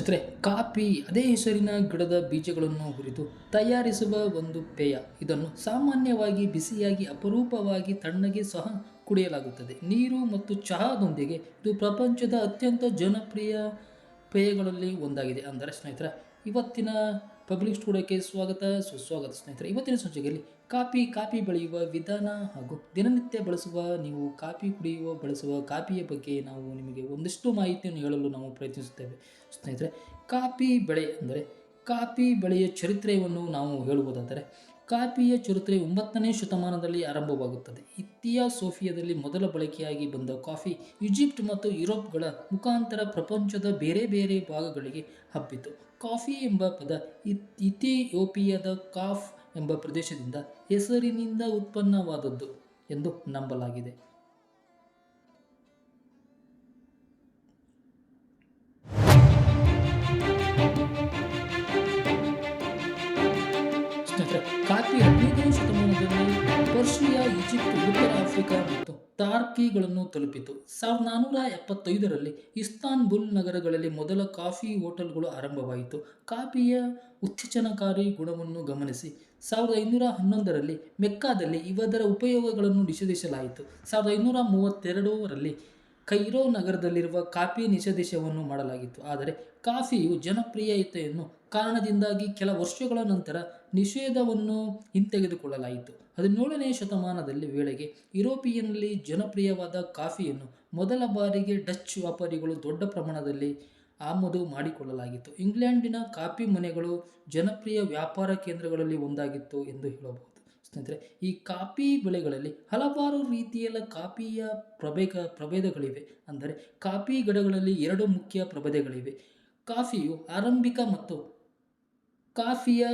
ಸ್ನೇಹಿತರೆ, ಕಾಫಿ ಅದೇ ಹೆಸರಿನ ಗಿಡದ ಬೀಜಗಳನ್ನು ಹುರಿದು ತಯಾರಿಸುವ ಒಂದು ಪೇಯ. ಇದನ್ನು ಸಾಮಾನ್ಯವಾಗಿ ಬಿಸಿಯಾಗಿ ಅಪರೂಪವಾಗಿ ತಣ್ಣಗೆ ಸಹ ಕುಡಿಯಲಾಗುತ್ತದೆ. ನೀರು ಮತ್ತು ಚಹಾದೊಂದಿಗೆ ಇದು ಪ್ರಪಂಚದ ಅತ್ಯಂತ ಜನಪ್ರಿಯ ಪೇಯಗಳಲ್ಲಿ ಒಂದಾಗಿದೆ. ಅಂದರೆ ಸ್ನೇಹಿತರೆ, ಇವತ್ತಿನ ಪಬ್ಲಿಕ್ ಸ್ಟುಡಿಯೋಕ್ಕೆ ಸುಸ್ವಾಗತ ಸ್ನೇಹಿತರೆ. ಇವತ್ತಿನ ಸಂಚಿಕೆಯಲ್ಲಿ ಕಾಫಿ ಬೆಳೆಯುವ ವಿಧಾನ ಹಾಗೂ ದಿನನಿತ್ಯ ನೀವು ಕಾಫಿ ಬಳಸುವ ಕಾಫಿಯ ಬಗ್ಗೆ ನಾವು ನಿಮಗೆ ಒಂದಿಷ್ಟು ಮಾಹಿತಿಯನ್ನು ಹೇಳಲು ನಾವು ಪ್ರಯತ್ನಿಸುತ್ತೇವೆ ಸ್ನೇಹಿತರೆ. ಕಾಫಿ ಬೆಳೆ ಅಂದರೆ ಕಾಫಿ ಬೆಳೆಯ ಚರಿತ್ರೆಯನ್ನು ನಾವು ಹೇಳುವುದಾದರೆ, ಕಾಫಿಯ ಚರಿತ್ರೆ 9ನೇ ಶತಮಾನದಲ್ಲಿ ಆರಂಭವಾಗುತ್ತದೆ. ಸೋಫಿಯಾದಲ್ಲಿ ಮೊದಲ ಬಳಕೆಯಾಗಿ ಬಂದ ಕಾಫಿ ಈಜಿಪ್ಟ್ ಮತ್ತು ಯುರೋಪ್ಗಳ ಮುಖಾಂತರ ಪ್ರಪಂಚದ ಬೇರೆ ಬೇರೆ ಭಾಗಗಳಿಗೆ ಹಬ್ಬಿತು. ಕಾಫಿ ಎಂಬ ಪದ ಇಥಿಯೋಪಿಯಾದ ಕಾಫ್ ಎಂಬ ಪ್ರದೇಶದಿಂದ ಹೆಸರಿನಿಂದ ಉತ್ಪನ್ನವಾದದ್ದು ಎಂದು ನಂಬಲಾಗಿದೆ. ಕಾಫಿ 15ನೇ ಶತಮಾನದಲ್ಲಿ ಪರ್ಷಿಯಾ, ಈಜಿಪ್ಟ್, ಉತ್ತರ ಆಫ್ರಿಕಾ ಮತ್ತು ಟರ್ಕಿಗಳನ್ನು ತಲುಪಿತು. 1475ರಲ್ಲಿ ಇಸ್ತಾನ್ಬುಲ್ ನಗರಗಳಲ್ಲಿ ಮೊದಲ ಕಾಫಿ ಹೋಟೆಲ್ಗಳು ಆರಂಭವಾಯಿತು. ಕಾಫಿಯ ಉತ್ತೇಜನಕಾರಿ ಗುಣವನ್ನು ಗಮನಿಸಿ 1511ರಲ್ಲಿ ಮೆಕ್ಕಾದಲ್ಲಿ ಇದರ ಉಪಯೋಗಗಳನ್ನು ನಿಷೇಧಿಸಲಾಯಿತು. 1532ರಲ್ಲಿ ಕೈರೋ ನಗರದಲ್ಲಿರುವ ಕಾಫಿ ನಿಷೇಧವನ್ನು ಮಾಡಲಾಗಿತ್ತು. ಆದರೆ ಕಾಫಿಯು ಜನಪ್ರಿಯತೆಯನ್ನು ಕಾರಣದಿಂದಾಗಿ ಕೆಲ ವರ್ಷಗಳ ನಂತರ ನಿಷೇಧವನ್ನು ಹಿಂತೆಗೆದುಕೊಳ್ಳಲಾಯಿತು. 17ನೇ ಶತಮಾನದಲ್ಲಿ ವೇಳೆಗೆ ಯುರೋಪಿನಲ್ಲಿ ಜನಪ್ರಿಯವಾದ ಕಾಫಿಯನ್ನು ಮೊದಲ ಬಾರಿಗೆ ಡಚ್ ವ್ಯಾಪಾರಿಗಳು ದೊಡ್ಡ ಪ್ರಮಾಣದಲ್ಲಿ ಆಮದು ಮಾಡಿಕೊಳ್ಳಲಾಗಿತ್ತು. ಇಂಗ್ಲೆಂಡಿನ ಕಾಫಿ ಮನೆಗಳು ಜನಪ್ರಿಯ ವ್ಯಾಪಾರ ಕೇಂದ್ರಗಳಲ್ಲಿ ಒಂದಾಗಿತ್ತು ಎಂದು ಹೇಳಬಹುದು. ಸ್ನೇಹಿತರೆ, ಈ ಕಾಫಿ ಬೆಳೆಗಳಲ್ಲಿ ಹಲವಾರು ರೀತಿಯ ಕಾಫಿಯ ಪ್ರಭೇದಗಳಿವೆ. ಅಂದರೆ ಕಾಫಿ ಗಿಡಗಳಲ್ಲಿ 2 ಮುಖ್ಯ ಪ್ರಭೇದಗಳಿವೆ. ಕಾಫಿಯು ಅರಾಬಿಕಾ ಮತ್ತು ಕಾಫಿಯ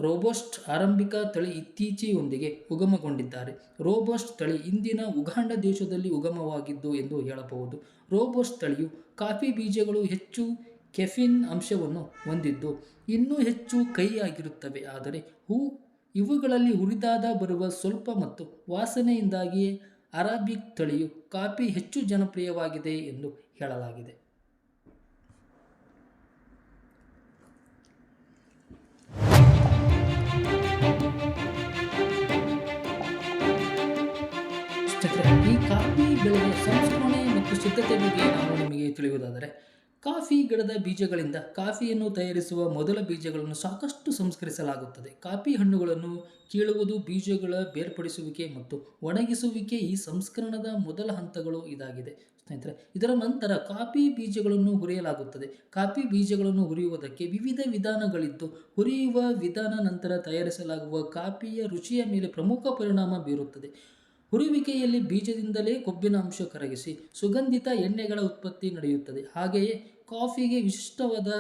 ರೋಬಸ್ಟ. ಅರಾಬಿಕಾ ತಳಿ ಇತ್ತೀಚೆಗೆ ಉಗಮಗೊಂಡಿದ್ದಾರೆ. ರೋಬಸ್ಟ ತಳಿ ಇಂದಿನ ಉಗಾಂಡ ದೇಶದಲ್ಲಿ ಉಗಮವಾಗಿದ್ದು ಎಂದು ಹೇಳಬಹುದು. ರೋಬಸ್ಟ ತಳಿಯು ಕಾಫಿ ಬೀಜಗಳು ಹೆಚ್ಚು ಕೆಫೀನ್ ಅಂಶವನ್ನು ಹೊಂದಿದ್ದು ಇನ್ನೂ ಹೆಚ್ಚು ಕಹಿಯಾಗಿರುತ್ತವೆ. ಆದರೆ ಇವುಗಳಲ್ಲಿ ಹುರಿದಾಗ ಬರುವ ಸ್ವಲ್ಪ ಮತ್ತು ವಾಸನೆಯಿಂದಾಗಿಯೇ ಅರಾಬಿಕ್ ತಳಿಯು ಕಾಫಿ ಹೆಚ್ಚು ಜನಪ್ರಿಯವಾಗಿದೆ ಎಂದು ಹೇಳಲಾಗಿದೆ. ಈ ಕಾಫಿ ಬೆಳೆಯ ಸಂಸ್ಕರಣೆ ಮತ್ತು ಸಿದ್ಧತೆ ಬಗ್ಗೆ ನಾವು ನಿಮಗೆ ತಿಳಿಯುವುದಾದರೆ, ಕಾಫಿ ಗಿಡದ ಬೀಜಗಳಿಂದ ಕಾಫಿಯನ್ನು ತಯಾರಿಸುವ ಮೊದಲ ಬೀಜಗಳನ್ನು ಸಾಕಷ್ಟು ಸಂಸ್ಕರಿಸಲಾಗುತ್ತದೆ. ಕಾಫಿ ಹಣ್ಣುಗಳನ್ನು ಕೀಳುವುದು, ಬೀಜಗಳ ಬೇರ್ಪಡಿಸುವಿಕೆ ಮತ್ತು ಒಣಗಿಸುವಿಕೆ ಈ ಸಂಸ್ಕರಣದ ಮೊದಲ ಹಂತಗಳು ಇದಾಗಿದೆ ಸ್ನೇಹಿತರೆ. ಇದರ ನಂತರ ಕಾಫಿ ಬೀಜಗಳನ್ನು ಹುರಿಯಲಾಗುತ್ತದೆ. ಕಾಫಿ ಬೀಜಗಳನ್ನು ಹುರಿಯುವುದಕ್ಕೆ ವಿವಿಧ ವಿಧಾನಗಳಿದ್ದು, ಹುರಿಯುವ ವಿಧಾನ ನಂತರ ತಯಾರಿಸಲಾಗುವ ಕಾಫಿಯ ರುಚಿಯ ಮೇಲೆ ಪ್ರಮುಖ ಪರಿಣಾಮ ಬೀರುತ್ತದೆ. ಹುರಿಯುವಿಕೆಯಲ್ಲಿ ಬೀಜದಿಂದಲೇ ಕೊಬ್ಬಿನ ಅಂಶ ಕರಗಿಸಿ ಸುಗಂಧಿತ ಎಣ್ಣೆಗಳ ಉತ್ಪತ್ತಿ ನಡೆಯುತ್ತದೆ. ಹಾಗೆಯೇ ಕಾಫಿಗೆ ವಿಶಿಷ್ಟವಾದ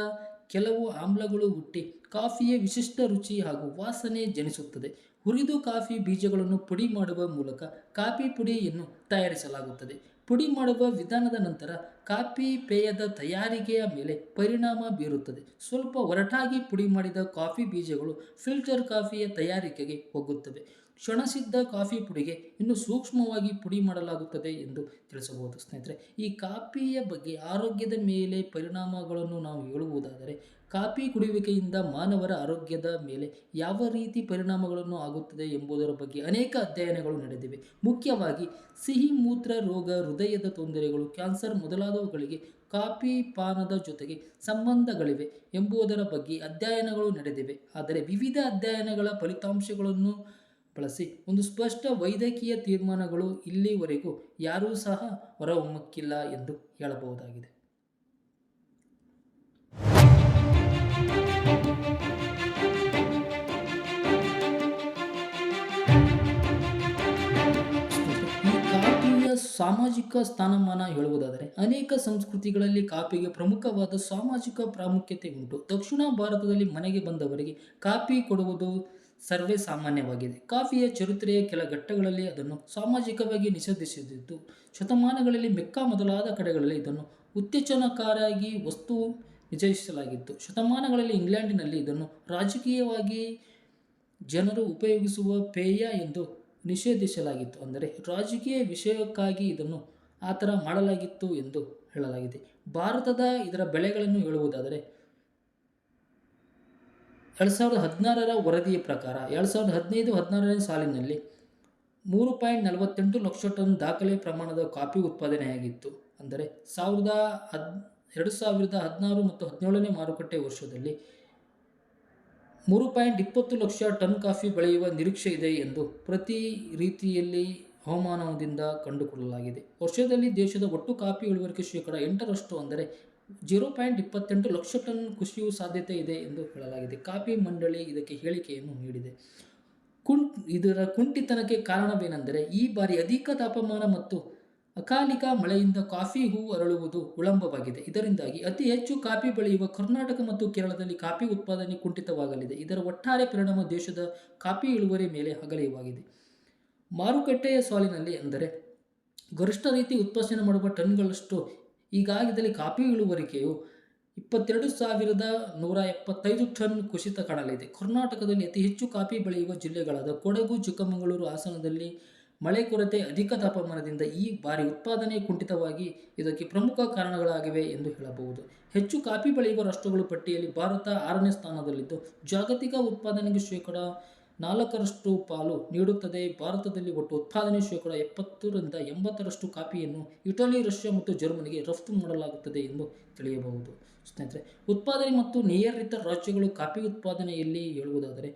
ಕೆಲವು ಆಮ್ಲಗಳು ಹುಟ್ಟಿ ಕಾಫಿಯ ವಿಶಿಷ್ಟ ರುಚಿ ಹಾಗೂ ವಾಸನೆ ಜನಿಸುತ್ತದೆ. ಹುರಿದು ಕಾಫಿ ಬೀಜಗಳನ್ನು ಪುಡಿ ಮಾಡುವ ಮೂಲಕ ಕಾಫಿ ಪುಡಿಯನ್ನು ತಯಾರಿಸಲಾಗುತ್ತದೆ. ಪುಡಿ ಮಾಡುವ ವಿಧಾನದ ನಂತರ ಕಾಫಿ ಪೇಯದ ತಯಾರಿಕೆಯ ಮೇಲೆ ಪರಿಣಾಮ ಬೀರುತ್ತದೆ. ಸ್ವಲ್ಪ ಒರಟಾಗಿ ಪುಡಿ ಮಾಡಿದ ಕಾಫಿ ಬೀಜಗಳು ಫಿಲ್ಟರ್ ಕಾಫಿಯ ತಯಾರಿಕೆಗೆ ಹೋಗುತ್ತವೆ. ಕ್ಷಣಸಿದ್ಧ ಕಾಫಿ ಪುಡಿಗೆ ಇನ್ನೂ ಸೂಕ್ಷ್ಮವಾಗಿ ಪುಡಿ ಮಾಡಲಾಗುತ್ತದೆ ಎಂದು ತಿಳಿಸಬಹುದು. ಸ್ನೇಹಿತರೆ, ಈ ಕಾಫಿಯ ಬಗ್ಗೆ ಆರೋಗ್ಯದ ಮೇಲೆ ಪರಿಣಾಮಗಳನ್ನು ನಾವು ಹೇಳುವುದಾದರೆ, ಕಾಫಿ ಕುಡಿಯುವಿಕೆಯಿಂದ ಮಾನವರ ಆರೋಗ್ಯದ ಮೇಲೆ ಯಾವ ರೀತಿ ಪರಿಣಾಮಗಳನ್ನು ಆಗುತ್ತದೆ ಎಂಬುದರ ಬಗ್ಗೆ ಅನೇಕ ಅಧ್ಯಯನಗಳು ನಡೆದಿವೆ. ಮುಖ್ಯವಾಗಿ ಸಿಹಿ ಮೂತ್ರ ರೋಗ, ಹೃದಯದ ತೊಂದರೆಗಳು, ಕ್ಯಾನ್ಸರ್ ಮೊದಲಾದವುಗಳಿಗೆ ಕಾಫಿ ಪಾನದ ಜೊತೆಗೆ ಸಂಬಂಧಗಳಿವೆ ಎಂಬುದರ ಬಗ್ಗೆ ಅಧ್ಯಯನಗಳು ನಡೆದಿವೆ. ಆದರೆ ವಿವಿಧ ಅಧ್ಯಯನಗಳ ಫಲಿತಾಂಶಗಳನ್ನು ಬಳಸಿ ಒಂದು ಸ್ಪಷ್ಟ ವೈದ್ಯಕೀಯ ತೀರ್ಮಾನಗಳು ಇಲ್ಲಿವರೆಗೂ ಯಾರೂ ಸಹ ಹೊರಹೊಮ್ಮಕ್ಕಿಲ್ಲ ಎಂದು ಹೇಳಬಹುದಾಗಿದೆ. ಈ ಕಾಫಿಯ ಸಾಮಾಜಿಕ ಸ್ಥಾನಮಾನ ಹೇಳುವುದಾದರೆ, ಅನೇಕ ಸಂಸ್ಕೃತಿಗಳಲ್ಲಿ ಕಾಫಿಗೆ ಪ್ರಮುಖವಾದ ಸಾಮಾಜಿಕ ಪ್ರಾಮುಖ್ಯತೆ ಉಂಟು. ದಕ್ಷಿಣ ಭಾರತದಲ್ಲಿ ಮನೆಗೆ ಬಂದವರಿಗೆ ಕಾಫಿ ಕೊಡುವುದು ಸರ್ವೇ ಸಾಮಾನ್ಯವಾಗಿದೆ. ಕಾಫಿಯ ಚರಿತ್ರೆಯ ಕೆಲ ಘಟ್ಟಗಳಲ್ಲಿ ಅದನ್ನು ಸಾಮಾಜಿಕವಾಗಿ ನಿಷೇಧಿಸಿದ್ದು, ಶತಮಾನಗಳಲ್ಲಿ ಮೆಕ್ಕಾ ಮೊದಲಾದ ಕಡೆಗಳಲ್ಲಿ ಇದನ್ನು ಉತ್ತೇಜನಕಾರಿ ವಸ್ತು ನಿಷೇಧಿಸಲಾಗಿತ್ತು. ಶತಮಾನಗಳಲ್ಲಿ ಇಂಗ್ಲೆಂಡಿನಲ್ಲಿ ಇದನ್ನು ರಾಜಕೀಯವಾಗಿ ಜನರು ಉಪಯೋಗಿಸುವ ಪೇಯ ಎಂದು ನಿಷೇಧಿಸಲಾಗಿತ್ತು. ಅಂದರೆ ರಾಜಕೀಯ ವಿಷಯಕ್ಕಾಗಿ ಇದನ್ನು ಆ ಥರ ಮಾಡಲಾಗಿತ್ತು ಎಂದು ಹೇಳಲಾಗಿದೆ. ಭಾರತದ ಇದರ ಬೆಳೆಗಳನ್ನು ಹೇಳುವುದಾದರೆ 2016ರ ವರದಿಯ ಪ್ರಕಾರ 2015-16ನೇ ಸಾಲಿನಲ್ಲಿ 3.48 ಲಕ್ಷ ಟನ್ ದಾಖಲೆ ಪ್ರಮಾಣದ ಕಾಫಿ ಉತ್ಪಾದನೆಯಾಗಿತ್ತು. ಅಂದರೆ 2016 ಮತ್ತು 17ನೇ ಮಾರುಕಟ್ಟೆ ವರ್ಷದಲ್ಲಿ 3.20 ಲಕ್ಷ ಟನ್ ಕಾಫಿ ಬೆಳೆಯುವ ನಿರೀಕ್ಷೆ ಇದೆ ಎಂದು ಪ್ರತಿ ರೀತಿಯಲ್ಲಿ ಹವಾಮಾನದಿಂದ ಕಂಡುಕೊಳ್ಳಲಾಗಿದೆ. ವರ್ಷದಲ್ಲಿ ದೇಶದ ಒಟ್ಟು ಕಾಫಿ ಇಳುವರಿಗೆ 8% ಅಂದರೆ 0.28 ಲಕ್ಷ ಟನ್ ಕುಸಿಯುವ ಸಾಧ್ಯತೆ ಇದೆ ಎಂದು ಹೇಳಲಾಗಿದೆ. ಕಾಫಿ ಮಂಡಳಿ ಇದಕ್ಕೆ ಹೇಳಿಕೆಯನ್ನು ನೀಡಿದೆ. ಇದರ ಕುಂಠಿತನಕ್ಕೆ ಕಾರಣವೇನೆಂದರೆ ಈ ಬಾರಿ ಅಧಿಕ ತಾಪಮಾನ ಮತ್ತು ಅಕಾಲಿಕ ಮಳೆಯಿಂದ ಕಾಫಿ ಹೂ ಅರಳುವುದು ವಿಳಂಬವಾಗಿದೆ. ಇದರಿಂದಾಗಿ ಅತಿ ಹೆಚ್ಚು ಕಾಫಿ ಬೆಳೆಯುವ ಕರ್ನಾಟಕ ಮತ್ತು ಕೇರಳದಲ್ಲಿ ಕಾಫಿ ಉತ್ಪಾದನೆ ಕುಂಠಿತವಾಗಲಿದೆ. ಇದರ ಒಟ್ಟಾರೆ ಪರಿಣಾಮ ದೇಶದ ಕಾಫಿ ಇಳುವರಿ ಮೇಲೆ ಅಗಲವಾಗಿದೆ. ಮಾರುಕಟ್ಟೆಯ ಸಾಲಿನಲ್ಲಿ ಅಂದರೆ ಗರಿಷ್ಠ ರೀತಿ ಉತ್ಪಾದನೆ ಮಾಡುವ ಟನ್ಗಳಷ್ಟು ಈಗಾಗಲೇ ಕಾಫಿ ಇಳುವರಿಕೆಯು 22,175 ಟನ್ ಕುಸಿತ ಕಾಣಲಿದೆ. ಕರ್ನಾಟಕದಲ್ಲಿ ಅತಿ ಹೆಚ್ಚು ಕಾಫಿ ಬೆಳೆಯುವ ಜಿಲ್ಲೆಗಳಾದ ಕೊಡಗು, ಚಿಕ್ಕಮಗಳೂರು, ಹಾಸನದಲ್ಲಿ ಮಳೆ ಕೊರತೆ, ಅಧಿಕ ತಾಪಮಾನದಿಂದ ಈ ಬಾರಿ ಉತ್ಪಾದನೆ ಕುಂಠಿತವಾಗಿ ಇದಕ್ಕೆ ಪ್ರಮುಖ ಕಾರಣಗಳಾಗಿವೆ ಎಂದು ಹೇಳಬಹುದು. ಹೆಚ್ಚು ಕಾಫಿ ಬೆಳೆಯುವ ರಾಷ್ಟ್ರಗಳ ಪಟ್ಟಿಯಲ್ಲಿ ಭಾರತ 6ನೇ ಸ್ಥಾನದಲ್ಲಿದ್ದು ಜಾಗತಿಕ ಉತ್ಪಾದನೆಗೆ 4% ಪಾಲು ನೀಡುತ್ತದೆ. ಭಾರತದಲ್ಲಿ ಒಟ್ಟು ಉತ್ಪಾದನೆ 70-80% ಕಾಫಿಯನ್ನು ಇಟಲಿ, ರಷ್ಯಾ ಮತ್ತು ಜರ್ಮನಿಗೆ ರಫ್ತು ಮಾಡಲಾಗುತ್ತದೆ ಎಂದು ತಿಳಿಯಬಹುದು. ಸ್ನೇಹಿತರೆ, ಉತ್ಪಾದನೆ ಮತ್ತು ನಿಯಂತ್ರಿತ ರಾಜ್ಯಗಳು ಕಾಫಿ ಉತ್ಪಾದನೆಯಲ್ಲಿ ಹೇಳುವುದಾದರೆ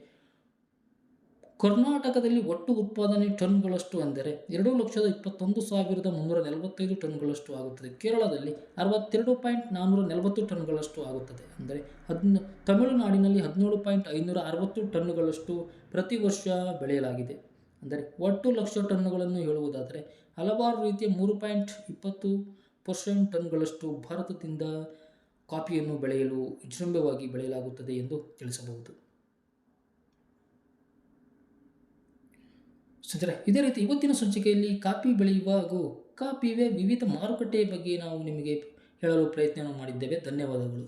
ಕರ್ನಾಟಕದಲ್ಲಿ ಒಟ್ಟು ಉತ್ಪಾದನೆ ಟನ್ಗಳಷ್ಟು ಅಂದರೆ 2,21,345 ಟನ್ಗಳಷ್ಟು ಆಗುತ್ತದೆ. ಕೇರಳದಲ್ಲಿ 62.440 ಟನ್ಗಳಷ್ಟು ಆಗುತ್ತದೆ. ಅಂದರೆ ತಮಿಳುನಾಡಿನಲ್ಲಿ 17.560 ಟನ್ಗಳಷ್ಟು ಪ್ರತಿ ವರ್ಷ ಬೆಳೆಯಲಾಗಿದೆ. ಅಂದರೆ ಒಟ್ಟು ಲಕ್ಷ ಟನ್ನುಗಳನ್ನು ಹೇಳುವುದಾದರೆ ಹಲವಾರು ರೀತಿಯ 3.20% ಟನ್ಗಳಷ್ಟು ಭಾರತದಿಂದ ಕಾಫಿಯನ್ನು ಬೆಳೆಯಲು ವಿಜೃಂಭವಾಗಿ ಬೆಳೆಯಲಾಗುತ್ತದೆ ಎಂದು ತಿಳಿಸಬಹುದು. ಇದೇ ರೀತಿ ಇವತ್ತಿನ ಸಂಚಿಕೆಯಲ್ಲಿ ಕಾಫಿ ಬೆಳೆಯುವ ಹಾಗೂ ಕಾಫಿಯ ವಿವಿಧ ಮಾರುಕಟ್ಟೆಯ ಬಗ್ಗೆ ನಾವು ನಿಮಗೆ ಹೇಳಲು ಪ್ರಯತ್ನ ಮಾಡಿದ್ದೇವೆ. ಧನ್ಯವಾದಗಳು.